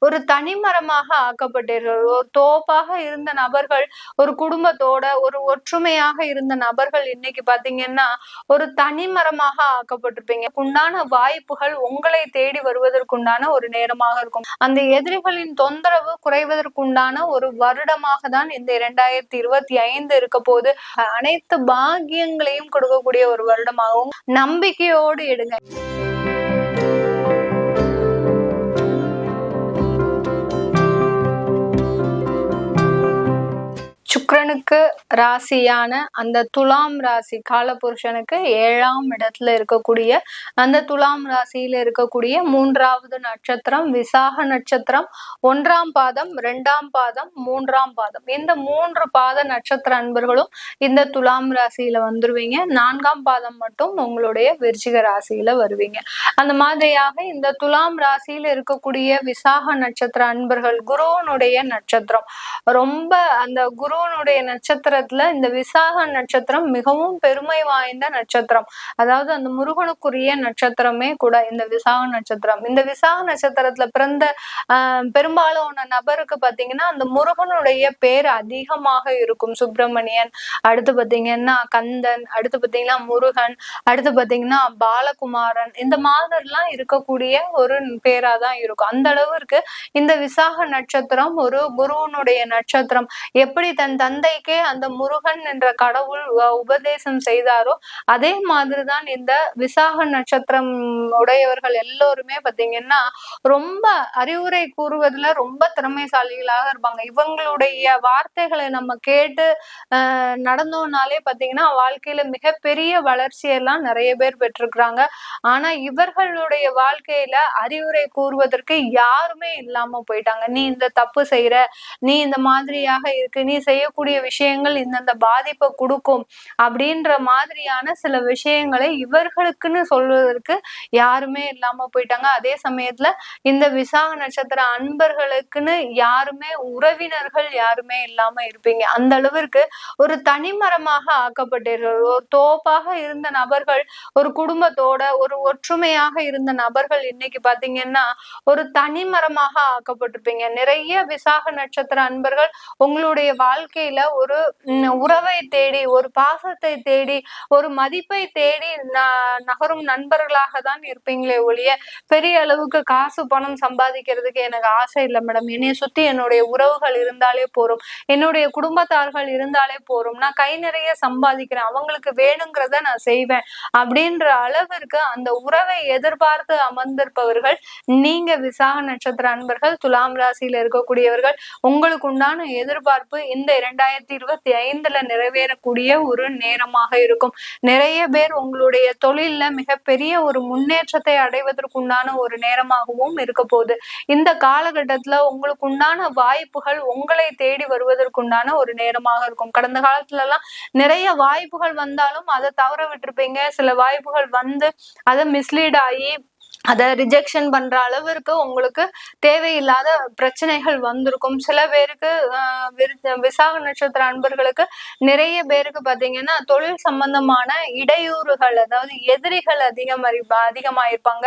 ஒரு தனிமரமாக ஆக்கப்பட்டீர்கள். ஒரு தோப்பாக இருந்த நபர்கள், ஒரு குடும்பத்தோட ஒரு ஒற்றுமையாக இருந்த நபர்கள் இன்னைக்கு பாத்தீங்கன்னா ஒரு தனிமரமாக ஆக்கப்பட்டிருப்பீங்க. உண்டான வாய்ப்புகள் உங்களை தேடி வருவதற்குண்டான ஒரு நேரமாக இருக்கும். அந்த எதிரிகளின் தொந்தரவு குறைவதற்குண்டான ஒரு வருடமாக தான் இந்த 2025 இருக்க போது. அனைத்து பாக்கியங்களையும் கொடுக்கக்கூடிய ஒரு வருடமாகவும் நம்பிக்கையோடு எடுங்க. சுக்கிரனுக்கு ராசியான அந்த துலாம் ராசி காலபுருஷனுக்கு 7ஆம் இடத்துல இருக்கக்கூடிய அந்த துலாம் ராசியில இருக்கக்கூடிய 3வது நட்சத்திரம் விசாக நட்சத்திரம், 1ஆம் பாதம், 2ஆம் பாதம், 3ஆம் பாதம். இந்த 3 பாத நட்சத்திர அன்பர்களும் இந்த துலாம் ராசியில வந்துருவீங்க. 4ஆம் பாதம் மட்டும் உங்களுடைய விருச்சிக ராசியில வருவீங்க. அந்த மாதிரியாக இந்த துலாம் ராசியில இருக்கக்கூடிய விசாக நட்சத்திர அன்பர்கள் குருவனுடைய நட்சத்திரம். ரொம்ப அந்த குருவனுடைய நட்சத்திரத்துல இந்த விசாக நட்சத்திரம் மிகவும் பெருமை வாய்ந்த நட்சத்திரம். அதாவது அந்த முருகனுக்குரிய நட்சத்திரமே கூட இந்த விசாக நட்சத்திரம். இந்த விசாக நட்சத்திரத்துல பிறந்த பெரும்பாலான நபருக்கு பாத்தீங்கன்னா அந்த முருகனுடைய பேர் அதிகமாக இருக்கும். சுப்பிரமணியன், அடுத்து பாத்தீங்கன்னா கந்தன், அடுத்து பாத்தீங்கன்னா முருகன், அடுத்து பாத்தீங்கன்னா பாலகுமாரன், இந்த மாதிரிலாம் இருக்கக்கூடிய ஒரு பேராதான் இருக்கும். அந்த அளவிற்கு இந்த விசாக நட்சத்திரம் ஒரு குருவனுடைய நட்சத்திரம். எப்படி தன் தந்தைக்கே அந்த முருகன் என்ற கடவுள் உபதேசம் செய்தாரோ அதே மாதிரிதான் இந்த விசாக நட்சத்திரம் உடையவர்கள் எல்லோருமே பாத்தீங்கன்னா ரொம்ப அறிவுரை கூறுவதுல ரொம்ப திறமைசாலிகளாக இருப்பாங்க. இவங்களுடைய வார்த்தைகளை நம்ம கேட்டு நடந்தோம்னாலே பாத்தீங்கன்னா வாழ்க்கையில மிகப்பெரிய வளர்ச்சியெல்லாம் நிறைய பேர் பெற்றிருக்கிறாங்க. ஆனா இவர்களுடைய வாழ்க்கையில அறிவுரை கூறுவதற்கு யாருமே இல்லாம போயிட்டாங்க. நீ இந்த தப்பு செய்யற, நீ இந்த மாதிரியாக இருக்கு, நீ செய்யக்கூடிய விஷயங்கள் இந்தந்த பாதிப்பை கொடுக்கும் அப்படின்ற மாதிரியான சில விஷயங்களை இவர்களுக்குன்னு சொல்வதற்கு யாருமே இல்லாம போயிட்டாங்க. அதே சமயத்துல இந்த விசாக நட்சத்திர அன்பர்களுக்குன்னு யாருமே உறவினர்கள் யாருமே இல்லாம இருப்பீங்க. அந்த அளவிற்கு ஒரு தனிமரமாக ஆக்கப்பட்டீர்கள். ஒரு தோப்பாக இருந்த நபர்கள், ஒரு குடும்பத்தோட ஒரு ஒற்றுமையாக இருந்த நபர்கள் இன்னைக்கு பாத்தீங்கன்னா ஒரு தனிமரமாக ஆக்கப்பட்டிருப்பீங்க. நிறைய விசாக நட்சத்திர அன்பர்கள் உங்களுடைய வாழ்க்கையில ஒரு உறவை தேடி, ஒரு பாசத்தை தேடி, ஒரு மதிப்பை தேடி நகரும் நண்பர்களாக தான் இருப்பீங்களே ஒழிய பெரிய அளவுக்கு காசு பணம் சம்பாதிக்கிறதுக்கு எனக்கு ஆசை இல்லை மேடம், என்னைய சுத்தி என்னுடைய உறவுகள் இருந்தாலே போறோம், என்னுடைய குடும்பத்தார்கள் இருந்தாலே போறோம், நான் கை நிறைய சம்பாதிக்கிறேன், அவங்களுக்கு வேணுங்கிறத நான் செய்வேன் அப்படின்ற அளவிற்கு அந்த உறவை எதிர்பார்த்து அமர்ந்திருப்பவர்கள் நீங்க விசாக நட்சத்திர அன்பர்கள், துலாம் ராசியில இருக்கக்கூடியவர்கள். உங்களுக்கு உண்டான எதிர்பார்ப்பு இந்த 2025 நிறைவேறக்கூடிய ஒரு நேரமாக இருக்கும். நிறைய பேர் உங்களுடைய தொழில்ல மிகப்பெரிய ஒரு முன்னேற்றத்தை அடைவதற்குண்டான ஒரு நேரமாகவும் இருக்க போகுது. இந்த காலகட்டத்துல உங்களுக்கு உண்டான வாய்ப்புகள் உங்களை தேடி வருவதற்குண்டான ஒரு நேரமாக இருக்கும். கடந்த காலத்துல எல்லாம் நிறைய வாய்ப்புகள் வந்தாலும் அதை தவற விட்டுருப்பீங்க. சில வாய்ப்புகள் வந்து அதை மிஸ்லீட் ஆகி அதை ரிஜெக்ஷன் பண்ற அளவிற்கு உங்களுக்கு தேவையில்லாத பிரச்சனைகள் வந்திருக்கும். சில பேருக்கு விசாக நட்சத்திர அன்பர்களுக்கு நிறைய பேருக்கு பாத்தீங்கன்னா தொழில் சம்பந்தமான இடையூறுகள், அதாவது எதிரிகள் அதிகமாயிருப்பாங்க.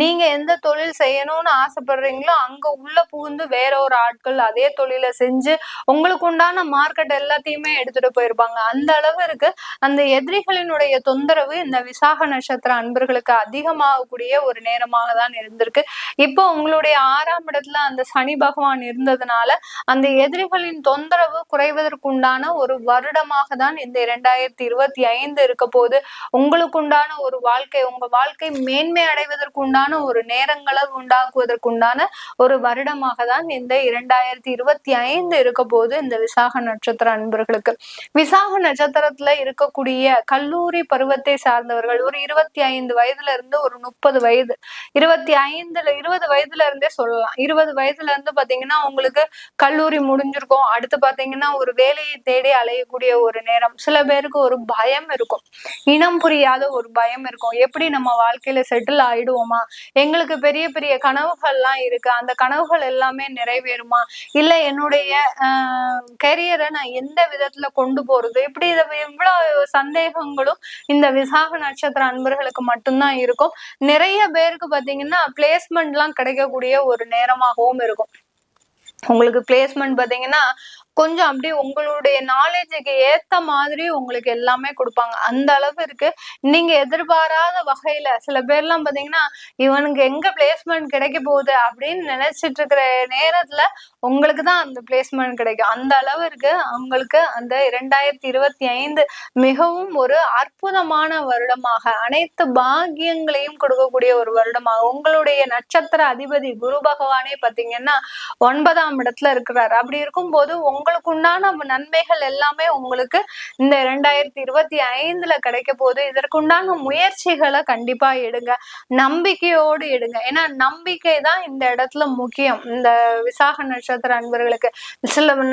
நீங்க எந்த தொழில் செய்யணும்னு ஆசைப்படுறீங்களோ அங்க உள்ள புகுந்து வேற ஒரு ஆட்கள் அதே தொழிலை செஞ்சு உங்களுக்கு உண்டான மார்க்கெட் எல்லாத்தையுமே எடுத்துட்டு போயிருப்பாங்க. அந்த அளவிற்கு அந்த எதிரிகளினுடைய தொந்தரவு இந்த விசாக நட்சத்திர அன்பர்களுக்கு அதிகமாகக்கூடிய ஒரு நேரமாக தான் இருந்திருக்கு. இப்போ உங்களுடைய 6ஆம் இடத்துல அந்த சனி பகவான் இருந்ததுனால அந்த எதிரிகளின் தொந்தரவு குறைவதற்குண்டான ஒரு வருடமாக தான் இந்த 2025 இருக்க போது. உங்களுக்கு உண்டான ஒரு வாழ்க்கை, உங்க வாழ்க்கை மேன்மை அடைவதற்குண்டான ஒரு நேரங்களை உண்டாக்குவதற்குண்டான ஒரு வருடமாக தான் இந்த 2025 இருக்க போது இந்த விசாக நட்சத்திர அன்பர்களுக்கு. விசாக நட்சத்திரத்துல இருக்கக்கூடிய கல்லூரி பருவத்தை சார்ந்தவர்கள் ஒரு 25 வயதுல இருந்து ஒரு 30 வயது, 20 வயதுல இருந்தே சொல்லலாம். 20 வயதுல இருந்து பாத்தீங்கன்னா உங்களுக்கு கல்லூரி முடிஞ்சிருக்கும். அடுத்து பாத்தீங்கன்னா ஒரு வேலையை தேடி அலையக்கூடிய ஒரு நேரம். சில பேருக்கு ஒரு பயம் இருக்கும், இனம் புரியாத ஒரு பயம் இருக்கும். எப்படி நம்ம வாழ்க்கையில செட்டில் ஆயிடுவோமா, எங்களுக்கு பெரிய பெரிய கனவுகள்லாம் இருக்கு, அந்த கனவுகள் எல்லாமே நிறைவேறுமா, இல்ல என்னுடைய கெரியரை நான் எந்த விதத்துல கொண்டு போறது, இப்படி இவ்வளவு சந்தேகங்களும் இந்த விசாக நட்சத்திர அன்பர்களுக்கு மட்டும்தான் இருக்கும். நிறைய பேர் பேருக்கு பாத்தீங்கன்னா பிளேஸ்மெண்ட் எல்லாம் கிடைக்கக்கூடிய ஒரு நேரமாகவும் இருக்கும். உங்களுக்கு பிளேஸ்மெண்ட் பாத்தீங்கன்னா கொஞ்சம் அப்படியே உங்களுடைய நாலேஜுக்கு ஏத்த மாதிரி உங்களுக்கு எல்லாமே கொடுப்பாங்க. அந்த அளவு இருக்கு. நீங்க எதிர்பாராத வகையில சில பேர்லாம் பாத்தீங்கன்னா இவனுக்கு எங்க பிளேஸ்மெண்ட் கிடைக்க போகுது அப்படின்னு நினைச்சிட்டு இருக்கிற நேரத்துல உங்களுக்கு தான் அந்த பிளேஸ்மெண்ட் கிடைக்கும். அந்த அளவு இருக்கு. உங்களுக்கு அந்த 2025 மிகவும் ஒரு அற்புதமான வருடமாக, அனைத்து பாக்கியங்களையும் கொடுக்கக்கூடிய ஒரு வருடமாக, உங்களுடைய நட்சத்திர அதிபதி குரு பகவானே பாத்தீங்கன்னா 9ஆம் இடத்துல இருக்கிறாரு. அப்படி இருக்கும்போது உங்களுக்கு உண்டான நன்மைகள் எல்லாமே உங்களுக்கு இந்த 2025 கிடைக்க போகுது. இதற்குண்டான முயற்சிகளை கண்டிப்பா எடுங்க, நம்பிக்கையோடு எடுங்க. ஏன்னா நம்பிக்கை தான் இந்த இடத்துல முக்கியம். இந்த விசாக நட்சத்திர அன்பர்களுக்கு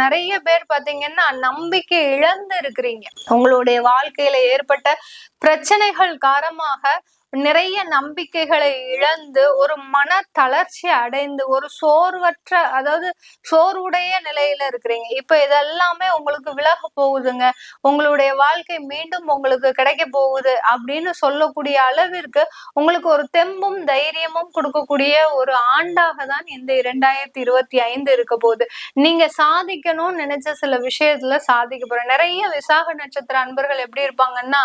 நிறைய பேர் பாத்தீங்கன்னா நம்பிக்கை இழந்து இருக்கிறீங்க. உங்களுடைய வாழ்க்கையில ஏற்பட்ட பிரச்சனைகள் காரணமாக நிறைய நம்பிக்கைகளை இழந்து ஒரு மன தளர்ச்சி அடைந்து ஒரு சோர்வற்ற, அதாவது சோர்வுடைய நிலையில இருக்கிறீங்க. இப்ப இதெல்லாமே உங்களுக்கு விலக போகுதுங்க, உங்களுடைய வாழ்க்கை மீண்டும் உங்களுக்கு கிடைக்க போகுது அப்படின்னு சொல்லக்கூடிய அளவிற்கு உங்களுக்கு ஒரு தெம்பும் தைரியமும் கொடுக்கக்கூடிய ஒரு ஆண்டாக தான் இந்த 2025 இருக்க போகுது. நீங்க சாதிக்கணும்னு நினைச்ச சில விஷயத்துல சாதிக்க போற நிறைய விசாக நட்சத்திர அன்பர்கள் எப்படி இருப்பாங்கன்னா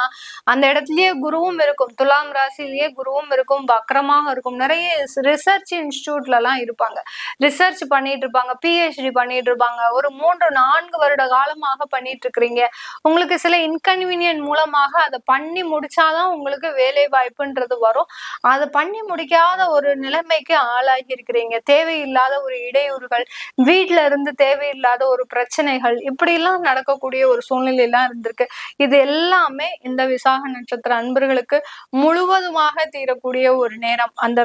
அந்த இடத்துலயே குருவும் இருக்கும், துலாம் ராசிலேயே குருவும் இருக்கும், வக்ரமாக இருக்கும். நிறைய ரிசர்ச் இன்ஸ்டிடியூட்ல எல்லாம் இருப்பாங்க, ரிசர்ச் பண்ணிட்டு இருப்பாங்க, பிஹெச்டி பண்ணிட்டு இருப்பாங்க. ஒரு 3-4 வருட காலமாக பண்ணிட்டு இருக்கிறீங்க. உங்களுக்கு சில இன்கன்வீனியன்ட் மூலமாக அதை பண்ணி முடிச்சாதான் உங்களுக்கு வேலை வாய்ப்புன்றது வரும். அதை பண்ணி முடிக்காத ஒரு நிலைமைக்கு ஆளாகி இருக்கிறீங்க. தேவையில்லாத ஒரு இடையூறுகள், வீட்டுல இருந்து தேவையில்லாத ஒரு பிரச்சனைகள், இப்படி எல்லாம் நடக்கக்கூடிய ஒரு சூழ்நிலை எல்லாம் இருந்திருக்கு. இது எல்லாமே இந்த விசாக நட்சத்திர அன்பர்களுக்கு முழுவதுமாக தீரக்கூடிய ஒரு நேரம். அந்த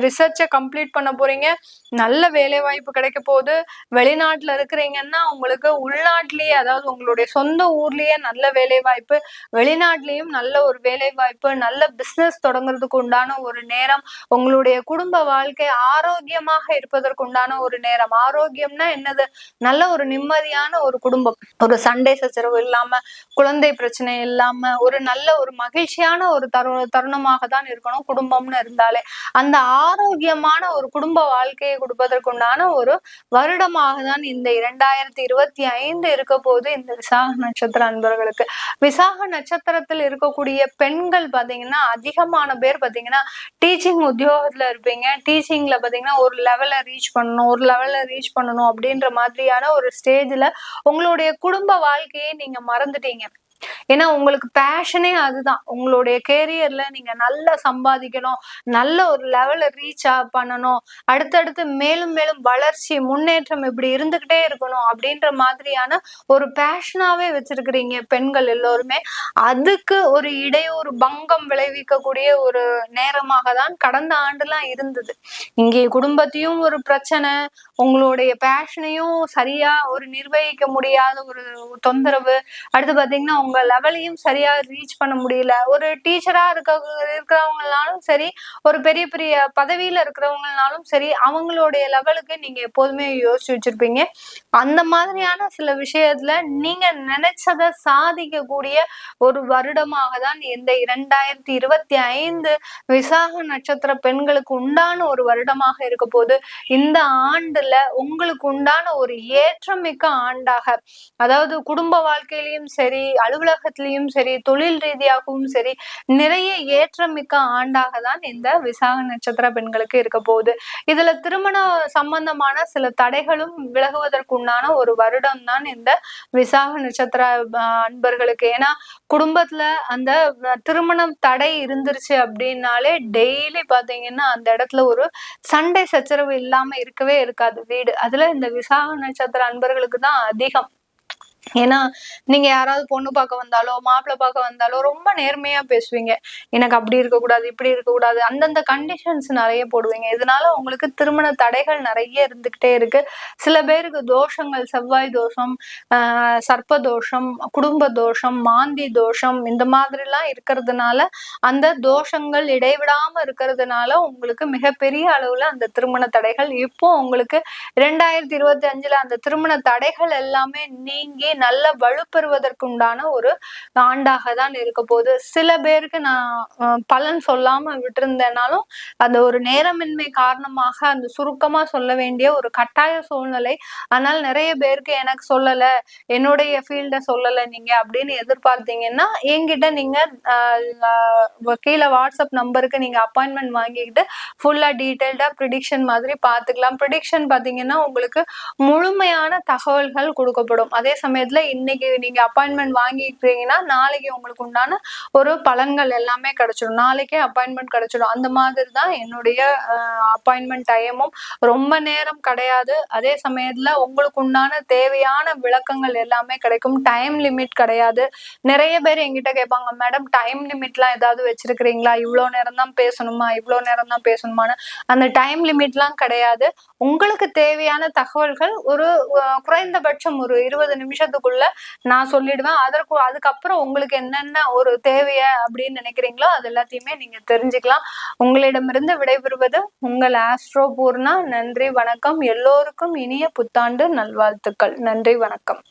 ரிசர்ச்சை கம்ப்ளீட் பண்ண போறீங்க, நல்ல வேலை வாய்ப்பு கிடைக்க போகுது. வெளிநாட்டுல இருக்கிறீங்கன்னா உங்களுக்கு உள்நாட்டிலேயே, அதாவது உங்களுடைய சொந்த ஊர்லயே நல்ல வேலை வாய்ப்பு, வெளிநாட்டிலையும் நல்ல ஒரு வேலை வாய்ப்பு, நல்ல பிசினஸ் தொடங்குறதுக்கு உண்டான ஒரு நேரம். உங்களுடைய குடும்ப வாழ்க்கை ஆரோக்கியமாக இருப்பதற்கு உண்டான ஒரு நேரம். ஆரோக்கியம்னா என்னது? நல்ல ஒரு நிம்மதியான ஒரு குடும்பம், ஒரு சண்டை சச்சரவு இல்லாம, குழந்தை பிரச்சனை இல்லாம, ஒரு நல்ல ஒரு மகிழ்ச்சியான ஒரு தருணமாக தான் இருக்கணும் குடும்பம்னு இருந்தாலே. அந்த ஆரோக்கியமான ஒரு குடும்ப வாழ்க்கையை கொடுப்பதற்குண்டான ஒரு வருடமாக தான் இந்த 2025 இருக்க போது இந்த விசாக நட்சத்திர அன்பர்களுக்கு. விசாக நட்சத்திரத்தில் இருக்கக்கூடிய பெண்கள் பாத்தீங்கன்னா அதிகமான பேர் பாத்தீங்கன்னா டீச்சிங் உத்தியோகத்துல இருப்பீங்க. டீச்சிங்ல பாத்தீங்கன்னா ஒரு லெவல்ல ரீச் பண்ணணும் அப்படின்ற மாதிரியான ஒரு ஸ்டேஜ்ல உங்களுடைய குடும்ப வாழ்க்கையை நீங்க மறந்துட்டீங்க. ஏன்னா உங்களுக்கு பேஷனே அதுதான். உங்களுடைய கேரியர்ல நீங்க நல்லா சம்பாதிக்கணும், நல்ல ஒரு லெவல்ல ரீச் பண்ணணும், அடுத்தடுத்து மேலும் மேலும் வளர்ச்சி முன்னேற்றம் இப்படி இருந்துகிட்டே இருக்கணும் அப்படின்ற மாதிரியான ஒரு பேஷனாவே வச்சிருக்கிறீங்க பெண்கள் எல்லோருமே. அதுக்கு ஒரு இடையூறு பங்கம் விளைவிக்கக்கூடிய ஒரு நேரமாக தான் கடந்த ஆண்டுலாம் இருந்தது. இங்கே குடும்பத்தையும் ஒரு பிரச்சனை, உங்களுடைய பேஷனையும் சரியா ஒரு நிர்வகிக்க முடியாத ஒரு தொந்தரவு, அடுத்து பாத்தீங்கன்னா உங்க லெவலையும் சரியா ரீச் பண்ண முடியல. ஒரு டீச்சரா இருக்கிறவங்கனாலும் சரி, ஒரு பெரிய பெரிய பதவியில இருக்கிறவங்கனாலும் சரி, அவங்களுடைய லெவலுக்கு நீங்க எப்போதுமே யோசிச்சு வச்சிருப்பீங்க. அந்த மாதிரியான சில விஷயத்துல நீங்க நினைச்சதை சாதிக்கக்கூடிய ஒரு வருடமாக தான் இந்த 2025 விசாக நட்சத்திர பெண்களுக்கு உண்டான ஒரு வருடமாக இருக்க போது. இந்த ஆண்டுல உங்களுக்கு உண்டான ஒரு ஏற்றமிக்க ஆண்டாக, அதாவது குடும்ப வாழ்க்கையிலையும் சரி, அலுவலகத்திலையும் சரி, தொழில் ரீதியாகவும் சரி, நிறைய ஏற்றமிக்க ஆண்டாக தான் இந்த விசாக நட்சத்திர பெண்களுக்கு இருக்க போகுது. இதுல திருமண சம்பந்தமான சில தடைகளும் விலகுவதற்குண்டான ஒரு வருடம் தான் இந்த விசாக நட்சத்திர அன்பர்களுக்கு. ஏன்னா குடும்பத்துல அந்த திருமணம் தடை இருந்துருச்சு அப்படின்னாலே டெய்லி பாத்தீங்கன்னா அந்த இடத்துல ஒரு சண்டை சச்சரவு இல்லாம இருக்கவே இருக்காது வீடு. அதுல இந்த விசாக நட்சத்திர அன்பர்களுக்கு தான் அதிகம். ஏன்னா நீங்க யாராவது பொண்ணு பார்க்க வந்தாலோ மாப்பிள்ளை பார்க்க வந்தாலோ ரொம்ப நேர்மையா பேசுவீங்க. எனக்கு அப்படி இருக்கக்கூடாது, இப்படி இருக்கக்கூடாது, அந்தந்த கண்டிஷன்ஸ் நிறைய போடுவீங்க. இதனால உங்களுக்கு திருமண தடைகள் நிறைய இருந்துகிட்டே இருக்கு. சில பேருக்கு தோஷங்கள், செவ்வாய் தோஷம், சர்ப்ப தோஷம், குடும்ப தோஷம், மாந்தி தோஷம், இந்த மாதிரி எல்லாம் இருக்கிறதுனால, அந்த தோஷங்கள் இடைவிடாம இருக்கிறதுனால உங்களுக்கு மிகப்பெரிய அளவுல அந்த திருமண தடைகள் இப்போ உங்களுக்கு 2025 அந்த திருமண தடைகள் எல்லாமே நீங்கி நல்ல வலுப்பெறுவதற்கு உண்டான ஒரு ஆண்டாக தான் இருக்க போகுது. சில பேருக்கு நான் பலன் சொல்லாம விட்டிருந்தேனாலும் அந்த ஒரு நேரமின்மை காரணமாக அந்த சுருக்கமா சொல்ல வேண்டிய ஒரு கட்டாய சூழ்நிலை. அதனால நிறைய பேருக்கு எனக்கு சொல்லல, என்னுடைய ஃபீல்ட சொல்லல நீங்க அப்படின்னு எதிர்பார்த்தீங்கன்னா என்கிட்ட நீங்க கீழே வாட்ஸ்அப் நம்பருக்கு நீங்க அப்பாயின்மெண்ட் வாங்கிக்கிட்டு ஃபுல்லா டீடைல்டா ப்ரிடிக்ஷன் மாதிரி பாத்துக்கலாம். ப்ரிடிக்ஷன் பாத்தீங்கன்னா உங்களுக்கு முழுமையான தகவல்கள் கொடுக்கப்படும். அதே சமயத்துல இன்னைக்கு நீங்க அப்பாயின்மெண்ட் வாங்கிக்கிறீங்கன்னா நாளைக்கு உங்களுக்கு உண்டான ஒரு பலன்கள் எல்லாமே கிடைச்சிடும். நாளைக்கே அப்பாயின்மெண்ட் கிடைச்சிடும். அந்த மாதிரி தான் என்னுடைய அப்பாயின்மெண்ட் டைமும். ரொம்ப நேரம் கிடையாது. அதே சமயத்துல உங்களுக்கு உண்டான தேவையான விளக்கங்கள் எல்லாமே கிடைக்கும். டைம் லிமிட் கிடையாது. நிறைய பேர் என்கிட்ட கேட்பாங்க, மேடம் டைம் லிமிட்லாம் ஏதாவது வச்சிருக்கிறீங்களா, இவ்வளவு நேரம் தான் பேசணுமா, இவ்வளவு நேரம் தான் பேசணுமான்னு. அந்த டைம் லிமிட்லாம் கிடையாது. உங்களுக்கு தேவையான தகவல்கள் ஒரு குறைந்தபட்சம் ஒரு 20 நிமிஷத்துக்குள்ள நான் சொல்லிடுவேன். அதுக்கப்புறம் உங்களுக்கு என்னென்ன ஒரு தேவைய அப்படின்னு நினைக்கிறீங்களோ அது எல்லாத்தையுமே நீங்க தெரிஞ்சுக்கலாம். உங்களிடமிருந்து விடைபெறுவது உங்கள் ஆஸ்ட்ரோ பூர்ணா. நன்றி, வணக்கம். எல்லோருக்கும் இனிய புத்தாண்டு நல்வாழ்த்துக்கள். நன்றி, வணக்கம்.